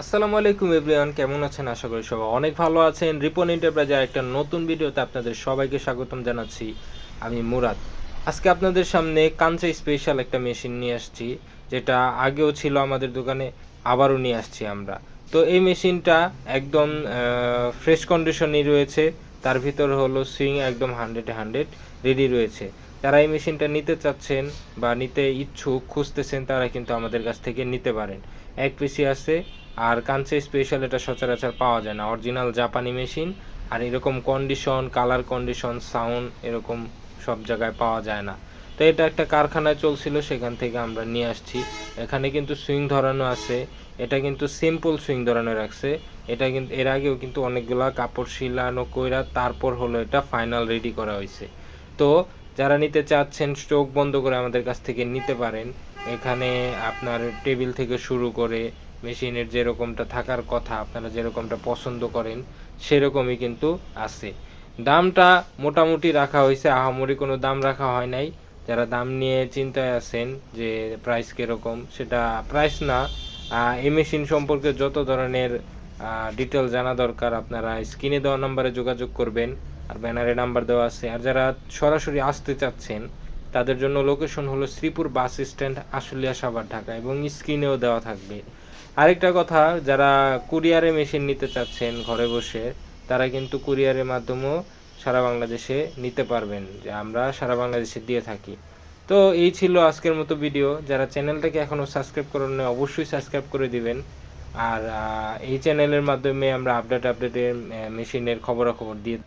আসসালামু আলাইকুম এভরিওয়ান, কেমন আছেন? আশা করি সবাই অনেক ভালো আছেন। রিপন এন্টারপ্রাইজের একটা নতুন ভিডিওতে আপনাদের সবাইকে স্বাগতম জানাচ্ছি। আমি মুরাদ। আজকে আপনাদের সামনে কাঞ্চা স্পেশাল একটা মেশিন নিয়ে আসছি, যেটা আগেও ছিল আমাদের দোকানে, আবারও নিয়ে আসছি আমরা। তো এই মেশিনটা একদম ফ্রেশ কন্ডিশনই রয়েছে। তার ভিতর হলো সুইং একদম 100 রেডি রয়েছে। যারা এই মেশিনটা নিতে চাচ্ছেন বা নিতে ইচ্ছুক খুঁজতেছেন, তারা কিন্তু আমাদের কাছ থেকে নিতে পারেন। এক পিসি আছে। আর কাঞ্চা স্পেশাল এটা সচরাচর পাওয়া যায় না, অরিজিনাল জাপানি মেশিন। আর এরকম কন্ডিশন, কালার কন্ডিশন, সাউন্ড এরকম সব জায়গায় পাওয়া যায় না। তো এটা একটা কারখানায় চলছিল, সেখান থেকে আমরা নিয়ে আসছি। এখানে কিন্তু সুইং ধরানো আছে। এটা কিন্তু সিম্পল সুইং ধরানো রাখছে। এটা কিন্তু এর আগেও কিন্তু অনেকগুলা কাপড় শিলানো কইরা তারপর হলো এটা ফাইনাল রেডি করা হয়েছে। তো যারা নিতে চাচ্ছেন চোখ বন্ধ করে আমাদের কাছ থেকে নিতে পারেন। এখানে আপনার টেবিল থেকে শুরু করে মেশিনের যেরকমটা থাকার কথা, আপনারা যেরকমটা পছন্দ করেন সেরকমই কিন্তু আছে। দামটা মোটামুটি রাখা হয়েছে, আহামরি কোনো দাম রাখা হয় নাই। যারা দাম নিয়ে চিন্তায় আছেন যে প্রাইস কীরকম, সেটা প্রাইস না, এই মেশিন সম্পর্কে যত ধরনের ডিটেল জানা দরকার আপনারা স্ক্রিনে দেওয়া নাম্বারে যোগাযোগ করবেন। আর ব্যানারে নাম্বার দেওয়া আছে। আর যারা সরাসরি আসতে চাচ্ছেন তাদের জন্য লোকেশন হলো শ্রীপুর বাস স্ট্যান্ড, আশুলিয়া, সাভার, ঢাকা, এবং স্ক্রিনেও দেওয়া থাকবে। আরেকটা কথা, যারা কুরিয়ারে মেশিন নিতে চাচ্ছেন ঘরে বসে, তারা কিন্তু কুরিয়ারের মাধ্যমেও সারা বাংলাদেশে নিতে পারবেন, যে আমরা সারা বাংলাদেশে দিয়ে থাকি। তো এই ছিল আজকের মতো ভিডিও। যারা চ্যানেলটাকে এখনও সাবস্ক্রাইব করেন না, অবশ্যই সাবস্ক্রাইব করে দিবেন। আর এই চ্যানেলের মাধ্যমে আমরা আপডেটের মেশিনের খবরাখবর দিয়ে